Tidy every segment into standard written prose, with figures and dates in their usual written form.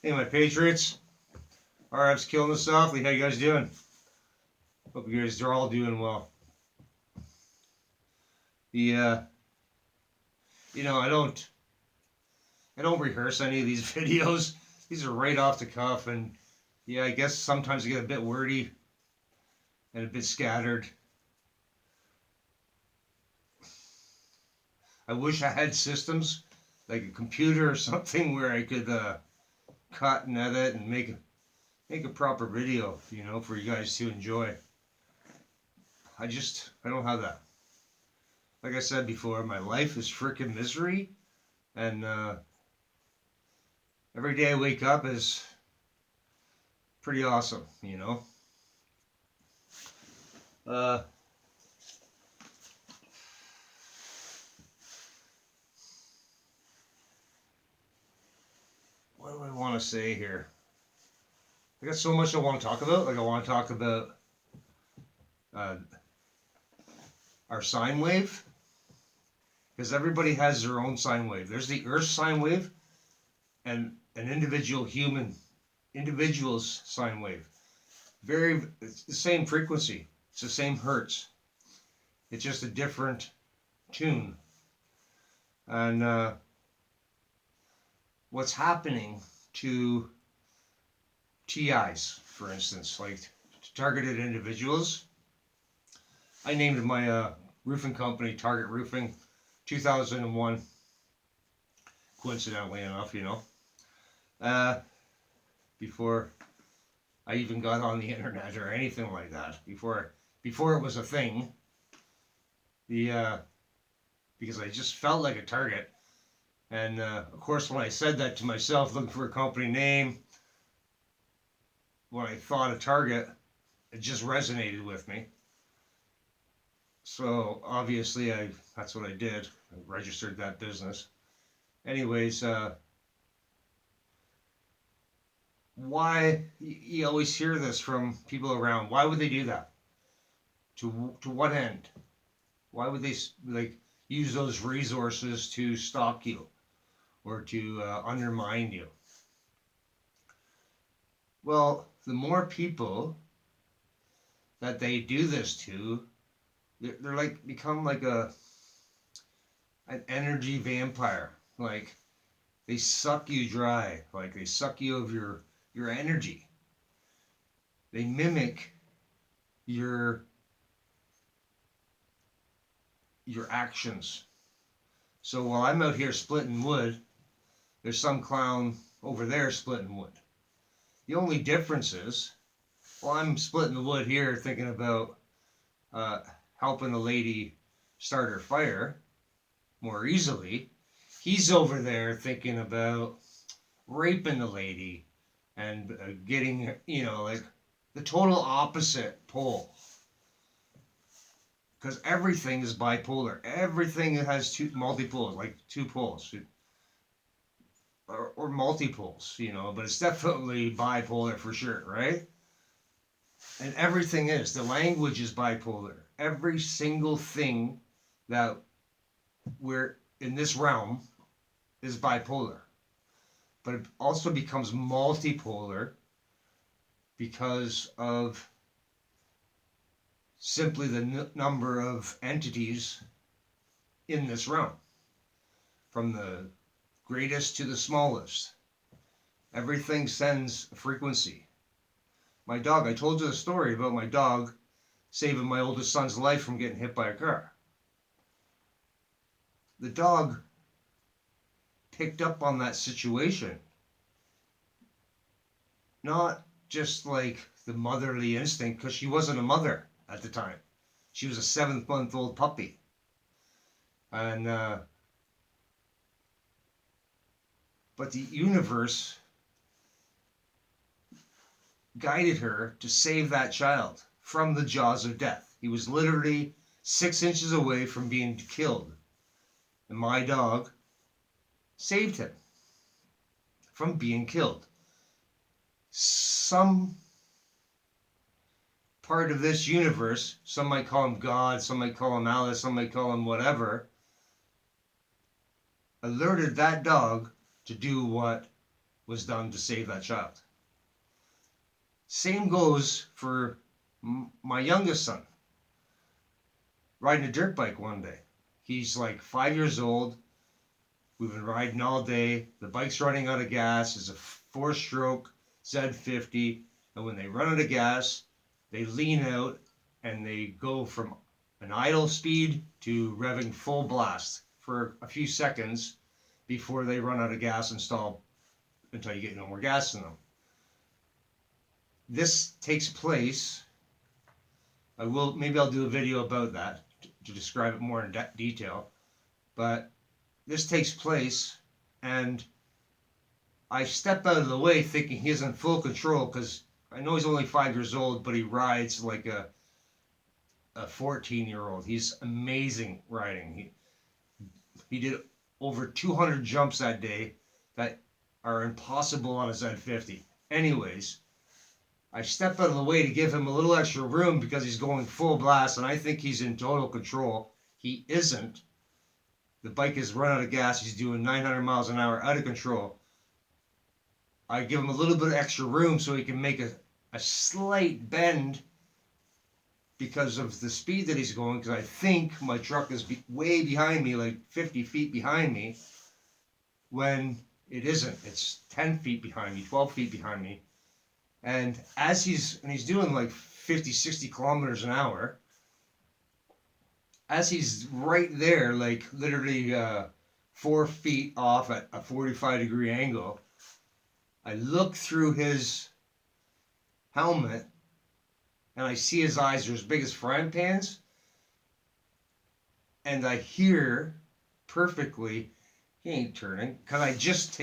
Hey, my Patriots. RF's killing us softly. How you guys doing? Hope you guys are all doing well. The I don't rehearse any of these videos. These are right off the cuff, and yeah, I guess sometimes I get a bit wordy and a bit scattered. I wish I had systems like a computer or something where I could cut and edit and make a proper video, for you guys to enjoy. I don't have that. Like I said before, my life is freaking misery, and every day I wake up is pretty awesome. Uh, what do I want to say here? I got so much I want to talk about. Like I want to talk about uh, our sine wave, because everybody has their own sine wave. There's the Earth sine wave and an individual's sine wave. It's the same frequency. It's the same hertz. It's just a different tune. And what's happening to TIs, for instance, like targeted individuals. I named my roofing company Target Roofing 2001, coincidentally enough, before I even got on the internet or anything like that. Before it was a thing, because I just felt like a target. And of course, when I said that to myself, looking for a company name, when I thought of Target, it just resonated with me. So obviously, that's what I did. I registered that business. Anyways, why you always hear this from people around? Why would they do that? To what end? Why would they use those resources to stalk you or to undermine you? Well, the more people that they do this to, they're like become like an energy vampire. Like they suck you dry. Like they suck you of your energy. They mimic your actions. So while I'm out here splitting wood, there's some clown over there splitting wood. The only difference is, well, I'm splitting the wood here thinking about helping a lady start her fire more easily. He's over there thinking about raping the lady and getting, like the total opposite pole. Because everything is bipolar. Everything has multi-poles, like two poles. Or multi-poles, but it's definitely bipolar for sure, right? And everything is. The language is bipolar. Every single thing that we're in this realm is bipolar. But it also becomes multipolar because of simply the number of entities in this realm. From the greatest to the smallest. Everything sends a frequency. My dog, I told you the story about my dog saving my oldest son's life from getting hit by a car. The dog picked up on that situation. Not just like the motherly instinct, because she wasn't a mother at the time. She was a 7-month-old puppy. And but the universe guided her to save that child from the jaws of death. He was literally 6 inches away from being killed. And my dog saved him from being killed. Some part of this universe, some might call him God, some might call him Alice, some might call him whatever, alerted that dog to do what was done to save that child. Same goes for my youngest son. Riding a dirt bike one day. He's like 5 years old. We've been riding all day. The bike's running out of gas. It's a 4-stroke Z50. And when they run out of gas, they lean out and they go from an idle speed to revving full blast for a few seconds before they run out of gas and stall until you get no more gas in them. This takes place, maybe I'll do a video about that to describe it more in detail, but this takes place and I step out of the way thinking he's in full control because I know he's only 5 years old, but he rides like a 14-year-old. He's amazing riding. He did over 200 jumps that day that are impossible on a Z50. Anyways, I step out of the way to give him a little extra room because he's going full blast and I think he's in total control. He isn't. The bike has run out of gas. He's doing 900 miles an hour out of control. I give him a little bit of extra room so he can make a slight bend because of the speed that he's going, because I think my truck is way behind me, like 50 feet behind me, when it isn't. It's 10 feet behind me, 12 feet behind me. And he's doing like 50, 60 kilometers an hour, as he's right there, like literally 4 feet off at a 45-degree angle, I look through his helmet and I see his eyes are as big as frying pans. And I hear perfectly, he ain't turning. Cause I just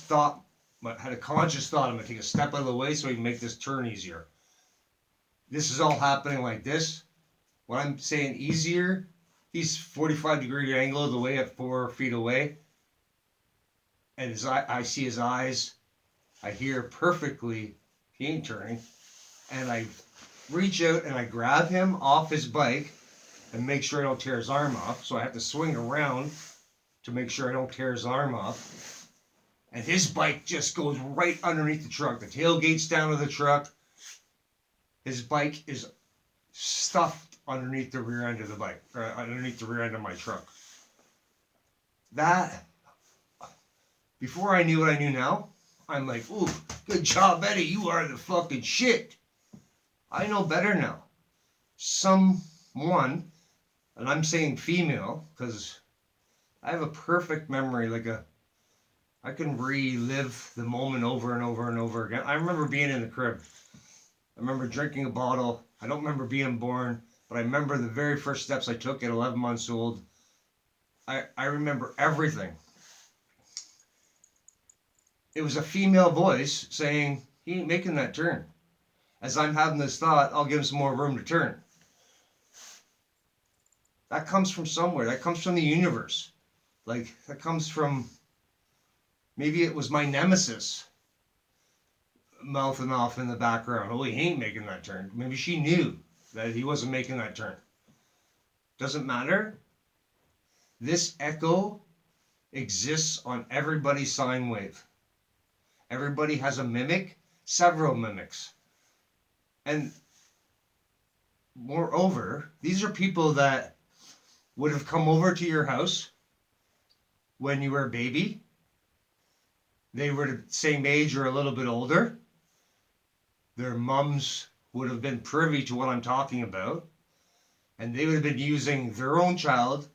thought, had a conscious thought, I'm gonna take a step out of the way so we can make this turn easier. This is all happening like this. When I'm saying easier, he's 45-degree angle the way at 4 feet away. And I see his eyes. I hear perfectly, he ain't turning. And I reach out and I grab him off his bike and make sure I don't tear his arm off. So I have to swing around to make sure I don't tear his arm off. And his bike just goes right underneath the truck. The tailgate's down to the truck. His bike is stuffed underneath the rear end of the bike, or underneath the rear end of my truck. That, before I knew what I knew now, I'm like, ooh, good job, Eddie, you are the fucking shit. I know better now. Someone, and I'm saying female, because I have a perfect memory, I can relive the moment over and over and over again. I remember being in the crib. I remember drinking a bottle. I don't remember being born, but I remember the very first steps I took at 11 months old. I remember everything. It was a female voice saying, he ain't making that turn. As I'm having this thought, I'll give him some more room to turn. That comes from somewhere. That comes from the universe. That comes from, maybe it was my nemesis mouthing off in the background. Oh, he ain't making that turn. Maybe she knew that he wasn't making that turn. Doesn't matter. This echo exists on everybody's sine wave. Everybody has a mimic, several mimics. And moreover, these are people that would have come over to your house when you were a baby. They were the same age or a little bit older. Their mums would have been privy to what I'm talking about. And they would have been using their own child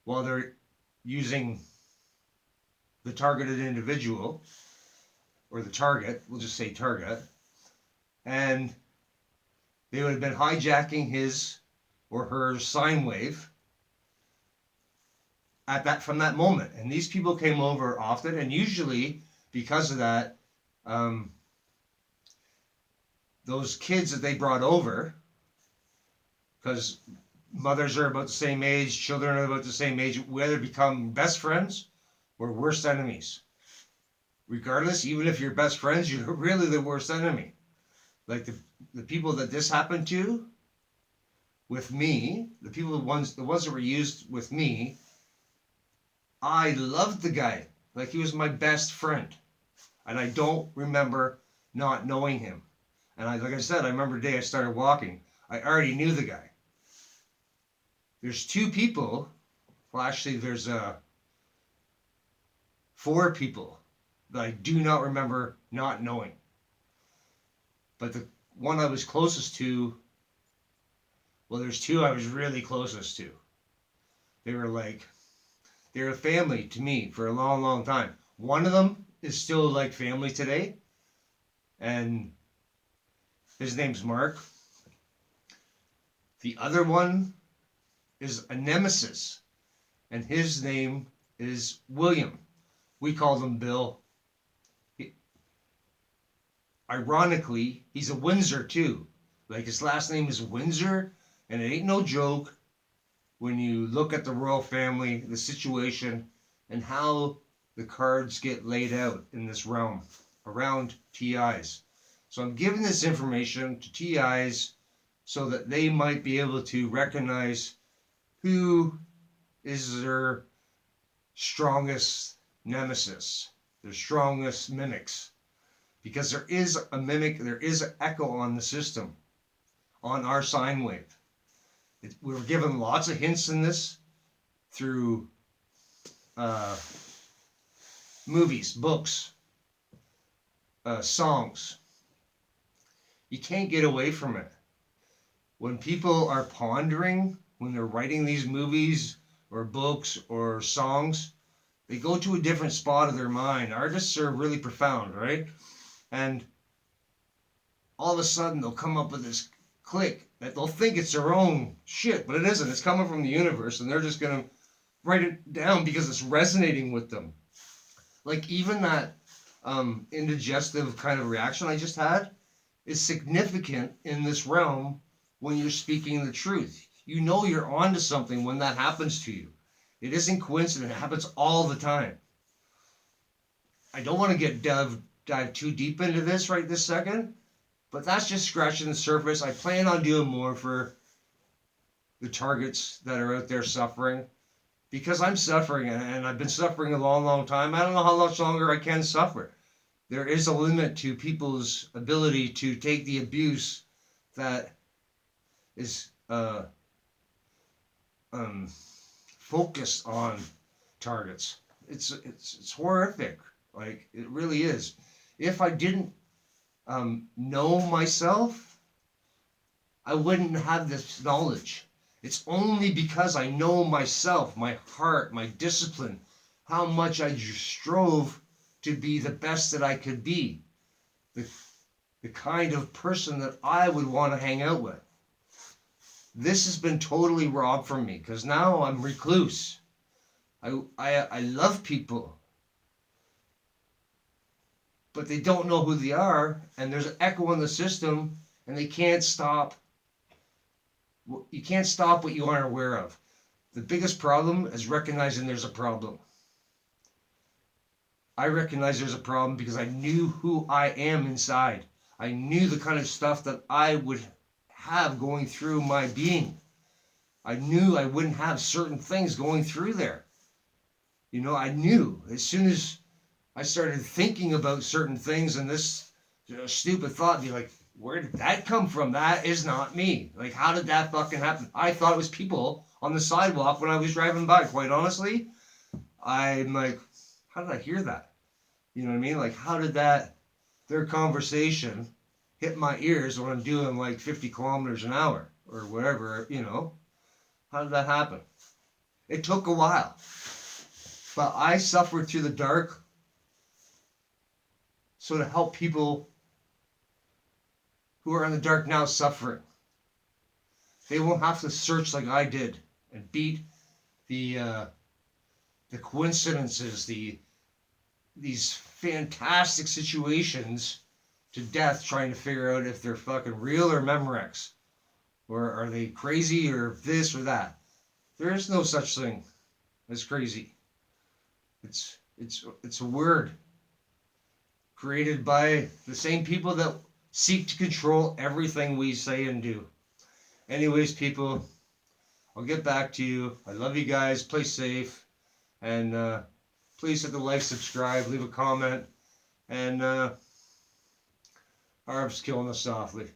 while they're using the targeted individual, or the target, we'll just say target. And they would have been hijacking his or her sine wave from that moment. And these people came over often, and usually because of that, those kids that they brought over, because mothers are about the same age, children are about the same age, whether become best friends or worst enemies. Regardless, even if you're best friends, you're really the worst enemy. Like the people that this happened to with me, the ones that were used with me, I loved the guy. Like he was my best friend. And I don't remember not knowing him. And like I said, I remember the day I started walking. I already knew the guy. There's two people. Well, actually, there's 4 people that I do not remember not knowing. But the one I was closest to, well, there's 2 I was really closest to. They were family to me for a long, long time. One of them is still like family today, and his name's Mark. The other one is a nemesis, and his name is William. We called him Bill. Ironically, he's a Windsor too. Like his last name is Windsor, and it ain't no joke when you look at the royal family, the situation, and how the cards get laid out in this realm around TIs. So I'm giving this information to TIs so that they might be able to recognize who is their strongest nemesis, their strongest mimics. Because there is a mimic, there is an echo on the system, on our sine wave. We were given lots of hints in this through movies, books, songs. You can't get away from it. When people are pondering, when they're writing these movies or books or songs, they go to a different spot of their mind. Artists are really profound, right? And all of a sudden they'll come up with this click that they'll think it's their own shit, but it isn't. It's coming from the universe, and they're just going to write it down because it's resonating with them. Like even that indigestive kind of reaction I just had is significant in this realm when you're speaking the truth. You know you're onto something when that happens to you. It isn't coincident. It happens all the time. I don't want to get dive too deep into this right this second, but that's just scratching the surface. I plan on doing more for the targets that are out there suffering, because I'm suffering, and I've been suffering a long, long time. I don't know how much longer I can suffer. There is a limit to people's ability to take the abuse that is focused on targets. It's horrific. Like, it really is. If I didn't know myself, I wouldn't have this knowledge. It's only because I know myself, my heart, my discipline, how much I strove to be the best that I could be, the kind of person that I would want to hang out with. This has been totally robbed from me because now I'm recluse. I love people, but they don't know who they are, and there's an echo in the system, and they can't stop. You can't stop what you aren't aware of. The biggest problem is recognizing there's a problem. I recognize there's a problem because I knew who I am inside. I knew the kind of stuff that I would have going through my being. I knew I wouldn't have certain things going through there. You know, I knew as soon as I started thinking about certain things, and this stupid thought be like, where did that come from? That is not me. Like, how did that fucking happen? I thought it was people on the sidewalk when I was driving by. Quite honestly, I'm like, how did I hear that? You know what I mean? Like, how did their conversation hit my ears when I'm doing like 50 kilometers an hour or whatever, you know? How did that happen? It took a while. But I suffered through the dark so to help people who are in the dark now suffering. They won't have to search like I did and beat the coincidences, these fantastic situations to death, trying to figure out if they're fucking real or Memorex, or are they crazy or this or that. There is no such thing as crazy. It's a word created by the same people that seek to control everything we say and do. Anyways, people, I'll get back to you. I love you guys. Play safe. And please hit the like, subscribe, leave a comment. And Harb's killing us softly.